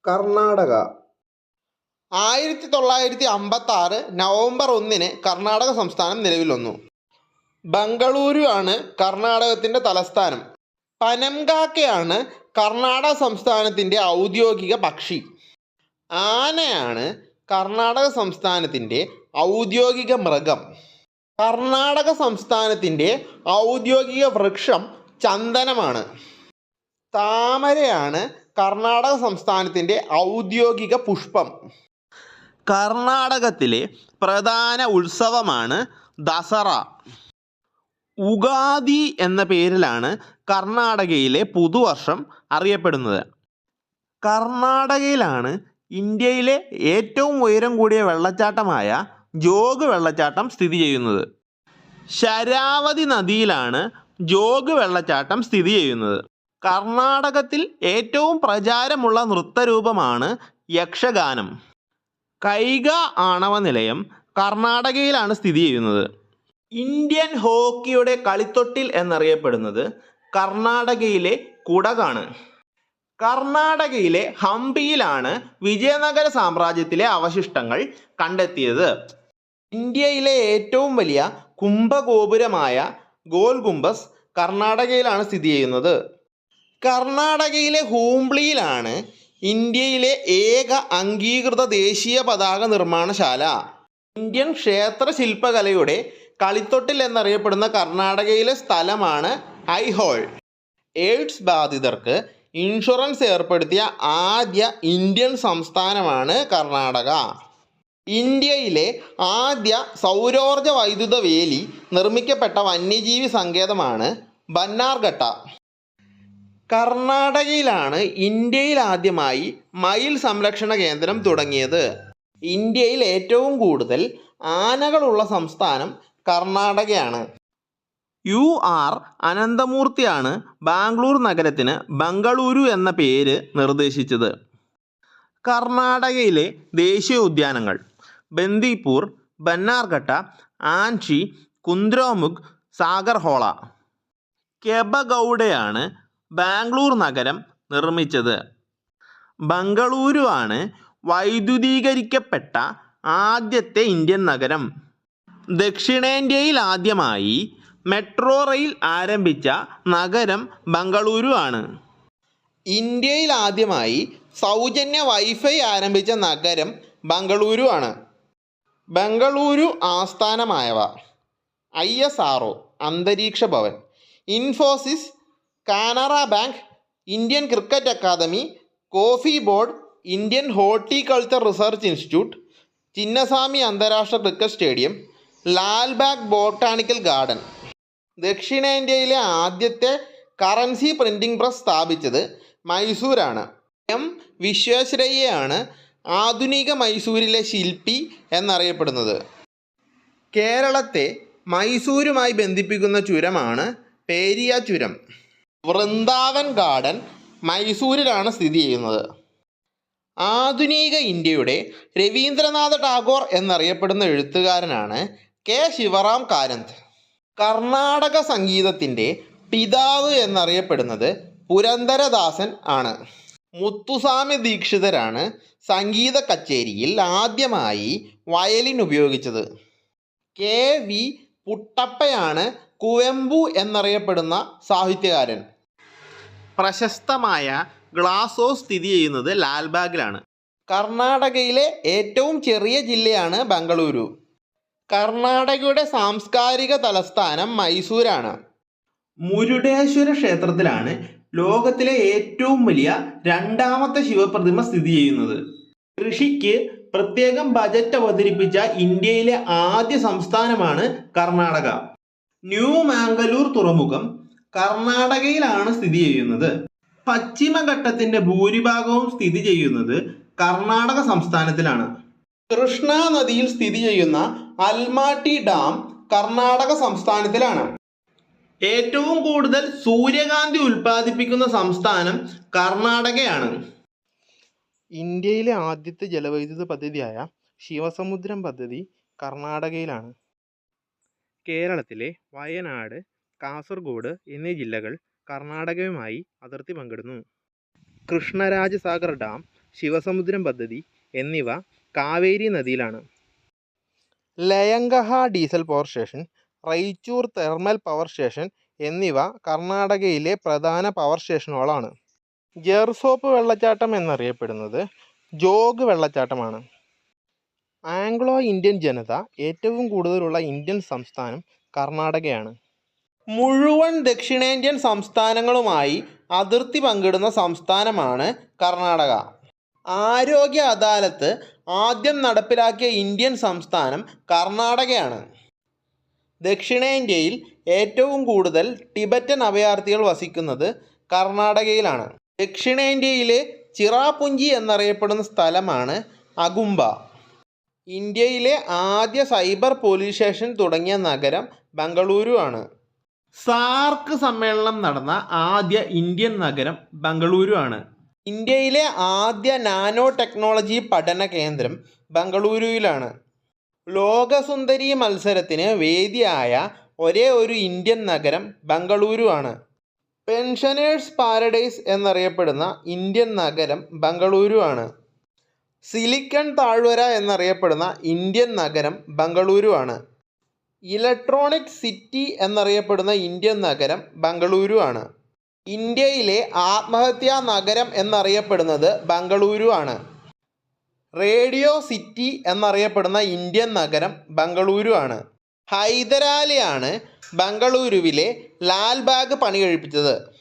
Karnataka 1956 November 1 Karnataka സംസ്ഥാനം നിലവിൽ വന്നു. ബംഗളൂരു ആണ് കർണാടകത്തിൻ്റെ തലസ്ഥാനം. പനംകാക്കയാണ് കർണാടക സംസ്ഥാനത്തിൻ്റെ ഔദ്യോഗിക പക്ഷി. ആനയാണ് കർണാടക സംസ്ഥാനത്തിൻ്റെ ഔദ്യോഗിക മൃഗം. കർണാടക സംസ്ഥാനത്തിൻ്റെ ഔദ്യോഗിക വൃക്ഷം ചന്ദനമാണ്. താമരയാണ് കർണാടക സംസ്ഥാനത്തിൻ്റെ ഔദ്യോഗിക പുഷ്പം. കർണാടകത്തിലെ പ്രധാന ഉത്സവമാണ് ദസറ. ഉഗാദി എന്ന പേരിലാണ് കർണാടകയിലെ പുതുവർഷം അറിയപ്പെടുന്നത്. കർണാടകയിലാണ് ഇന്ത്യയിലെ ഏറ്റവും ഉയരം കൂടിയ വെള്ളച്ചാട്ടമായ ജോഗ് വെള്ളച്ചാട്ടം സ്ഥിതി ചെയ്യുന്നത്. ശരാവതി നദിയിലാണ് ജോഗ് വെള്ളച്ചാട്ടം സ്ഥിതി ചെയ്യുന്നത്. കർണാടകത്തിൽ ഏറ്റവും പ്രചാരമുള്ള നൃത്തരൂപമാണ് യക്ഷഗാനം. കൈഗ ആണവ നിലയം കർണാടകയിലാണ് സ്ഥിതി ചെയ്യുന്നത്. ഇന്ത്യൻ ഹോക്കിയുടെ കളിത്തൊട്ടിൽ എന്നറിയപ്പെടുന്നത് കർണാടകയിലെ കുടകാണ്. കർണാടകയിലെ ഹംപിയിലാണ് വിജയനഗര സാമ്രാജ്യത്തിലെ അവശിഷ്ടങ്ങൾ കണ്ടെത്തിയത്. ഇന്ത്യയിലെ ഏറ്റവും വലിയ കുംഭഗോപുരമായ ഗോൽ ഗുംബസ് കർണാടകയിലാണ് സ്ഥിതി ചെയ്യുന്നത്. കർണാടകയിലെ ഹൂംബ്ലിയിലാണ് ഇന്ത്യയിലെ ഏക അംഗീകൃത ദേശീയ പതാക നിർമ്മാണശാല. ഇന്ത്യൻ ക്ഷേത്ര ശില്പകലയുടെ കളിത്തൊട്ടിൽ എന്നറിയപ്പെടുന്ന കർണാടകയിലെ സ്ഥലമാണ് ഐഹോൾ. എയ്ഡ്സ് ബാധിതർക്ക് ഇൻഷുറൻസ് ഏർപ്പെടുത്തിയ ആദ്യ ഇന്ത്യൻ സംസ്ഥാനമാണ് കർണാടക. ഇന്ത്യയിലെ ആദ്യ സൗരോർജ വൈദ്യുത വേലി നിർമ്മിക്കപ്പെട്ട വന്യജീവി സങ്കേതമാണ് ബന്നാർഘട്ട. കർണാടകയിലാണ് ഇന്ത്യയിൽ ആദ്യമായി മയിൽ സംരക്ഷണ കേന്ദ്രം തുടങ്ങിയത്. ഇന്ത്യയിൽ ഏറ്റവും കൂടുതൽ ആനകളുള്ള സംസ്ഥാനം കർണാടകയാണ്. UR അനന്തമൂർത്തിയാണ് ബാംഗ്ലൂർ നഗരത്തിന് ബംഗളൂരു എന്ന പേര് നിർദ്ദേശിച്ചത്. കർണാടകയിലെ ദേശീയ ഉദ്യാനങ്ങൾ ബന്ദിപ്പൂർ, ബന്നാർഘട്ട, ആൻഷി, കുന്ദ്രോമുഖ്, സാഗർഹോള. കെമ്പഗൗഡയാണ് ബാംഗ്ലൂർ നഗരം നിർമ്മിച്ചത്. ബംഗളൂരു ആണ് വൈദ്യുതീകരിക്കപ്പെട്ട ആദ്യത്തെ ഇന്ത്യൻ നഗരം. ദക്ഷിണേന്ത്യയിൽ ആദ്യമായി മെട്രോ റെയിൽ ആരംഭിച്ച നഗരം ബംഗളൂരു ആണ്. ഇന്ത്യയിൽ ആദ്യമായി സൗജന്യ വൈഫൈ ആരംഭിച്ച നഗരം ബംഗളൂരു ആണ്. ബംഗളൂരു ആസ്ഥാനമായവ ISRO Antariksha Bhavan, Infosys, Canara bank, Indian cricket academy, coffee board, Indian horticulture research institute, Chinnaswamy അന്താരാഷ്ട്ര cricket stadium, Lalbagh botanical garden. ദക്ഷിണേന്ത്യയിലെ ആദ്യത്തെ കറൻസി പ്രിൻറ്റിംഗ് പ്രസ് സ്ഥാപിച്ചത് മൈസൂരാണ്. M വിശ്വേശ്വരയ്യയാണ് ആധുനിക മൈസൂരിലെ ശില്പി എന്നറിയപ്പെടുന്നത്. കേരളത്തെ മൈസൂരുമായി ബന്ധിപ്പിക്കുന്ന ചുരമാണ് പേരിയ ചുരം. വൃന്ദാവൻ ഗാർഡൻ മൈസൂരിലാണ് സ്ഥിതി ചെയ്യുന്നത്. ആധുനിക ഇന്ത്യയുടെ രവീന്ദ്രനാഥ ടാഗോർ എന്നറിയപ്പെടുന്ന എഴുത്തുകാരനാണ് K. ശിവറാം കാരന്ത്. കർണാടക സംഗീതത്തിൻ്റെ പിതാവ് എന്നറിയപ്പെടുന്നത് പുരന്ദരദാസൻ ആണ്. മുത്തുസ്വാമി ദീക്ഷിതരാണ് സംഗീത കച്ചേരിയിൽ ആദ്യമായി വയലിൻ ഉപയോഗിച്ചത്. KV പുട്ടപ്പയാണ് കുവെമ്പു എന്നറിയപ്പെടുന്ന സാഹിത്യകാരൻ. പ്രശസ്തമായ ഗ്ലാസ് ഹൗസ് സ്ഥിതി ചെയ്യുന്നത് ലാൽബാഗിലാണ്. കർണാടകയിലെ ഏറ്റവും ചെറിയ ജില്ലയാണ് ബംഗളൂരു. കർണാടകയുടെ സാംസ്കാരിക തലസ്ഥാനം മൈസൂരാണ്. മുരുഡേശ്വര ക്ഷേത്രത്തിലാണ് ലോകത്തിലെ ഏറ്റവും വലിയ രണ്ടാമത്തെ ശിവപ്രതിമ സ്ഥിതി ചെയ്യുന്നത്. കൃഷിക്ക് പ്രത്യേകം ബജറ്റ് അവതരിപ്പിച്ച ഇന്ത്യയിലെ ആദ്യ സംസ്ഥാനമാണ് കർണാടക. ന്യൂ മാംഗലൂർ തുറമുഖം കർണാടകയിലാണ് സ്ഥിതി ചെയ്യുന്നത്. പശ്ചിമഘട്ടത്തിൻ്റെ ഭൂരിഭാഗവും സ്ഥിതി ചെയ്യുന്നത് കർണാടക സംസ്ഥാനത്തിലാണ്. കൃഷ്ണ നദിയിൽ സ്ഥിതി ചെയ്യുന്ന അൽമാട്ടി ഡാം കർണാടക സംസ്ഥാനത്തിലാണ്. ഏറ്റവും കൂടുതൽ സൂര്യകാന്തി ഉൽപ്പാദിപ്പിക്കുന്ന സംസ്ഥാനം കർണാടകയാണ്. ഇന്ത്യയിലെ ആദ്യത്തെ ജലവൈദ്യുത പദ്ധതിയായ ശിവസമുദ്രം പദ്ധതി കർണാടകയിലാണ്. കേരളത്തിലെ വയനാട്, കാസർഗോഡ് എന്നീ ജില്ലകൾ കർണാടകയുമായി അതിർത്തി പങ്കിടുന്നു. കൃഷ്ണരാജസാഗർ ഡാം ശിവസമുദ്രം പദ്ധതി എന്നിവ കാവേരി നദിയിലാണ്. ലയങ്കഹ diesel power station, Raichur thermal power station എന്നിവ കർണാടകയിലെ പ്രധാന പവർ സ്റ്റേഷനുകളാണ്. ജെർസോപ്പ് വെള്ളച്ചാട്ടം എന്നറിയപ്പെടുന്നത് ജോഗ് വെള്ളച്ചാട്ടമാണ്. ആംഗ്ലോ ഇന്ത്യൻ ജനത ഏറ്റവും കൂടുതലുള്ള ഇന്ത്യൻ സംസ്ഥാനം കർണാടകയാണ്. മുഴുവൻ ദക്ഷിണേന്ത്യൻ സംസ്ഥാനങ്ങളുമായി അതിർത്തി പങ്കിടുന്ന സംസ്ഥാനമാണ് കർണാടക. ആരോഗ്യ അദാലത്ത് ആദ്യം നടപ്പിലാക്കിയ ഇന്ത്യൻ സംസ്ഥാനം കർണാടകയാണ്. ദക്ഷിണേന്ത്യയിൽ ഏറ്റവും കൂടുതൽ ടിബറ്റൻ അഭയാർത്ഥികൾ വസിക്കുന്നത് കർണാടകയിലാണ്. ദക്ഷിണേന്ത്യയിലെ ചിറാപുഞ്ചി എന്നറിയപ്പെടുന്ന സ്ഥലമാണ് അഗുംബ. ഇന്ത്യയിലെ ആദ്യ സൈബർ പോലീസ് സ്റ്റേഷൻ തുടങ്ങിയ നഗരം ബംഗളൂരു ആണ്. സാർക്ക് സമ്മേളനം നടന്ന ആദ്യ ഇന്ത്യൻ നഗരം ബംഗളൂരു ആണ്. ഇന്ത്യയിലെ ആദ്യ നാനോ ടെക്നോളജി പഠന കേന്ദ്രം ബംഗളൂരുവിലാണ്. ലോകസുന്ദരി മത്സരത്തിന് വേദിയായ ഒരേ ഒരു ഇന്ത്യൻ നഗരം ബംഗളൂരു ആണ്. പെൻഷനേഴ്സ് പാരഡൈസ് എന്നറിയപ്പെടുന്ന ഇന്ത്യൻ നഗരം ബംഗളൂരു ആണ്. സിലിക്കൺ താഴ്വര എന്നറിയപ്പെടുന്ന ഇന്ത്യൻ നഗരം ബംഗളൂരു ആണ്. ഇലക്ട്രോണിക് സിറ്റി എന്നറിയപ്പെടുന്ന ഇന്ത്യൻ നഗരം ബംഗളൂരു ആണ്. ഇന്ത്യയിലെ ആത്മഹത്യാ നഗരം എന്നറിയപ്പെടുന്നത് ബംഗളൂരു ആണ്. റേഡിയോ സിറ്റി എന്നറിയപ്പെടുന്ന ഇന്ത്യൻ നഗരം ബംഗളൂരു ആണ്. ഹൈദരാലിയാണ് ബംഗളൂരുവിലെ ലാൽബാഗ് പണി കഴിപ്പിച്ചത്.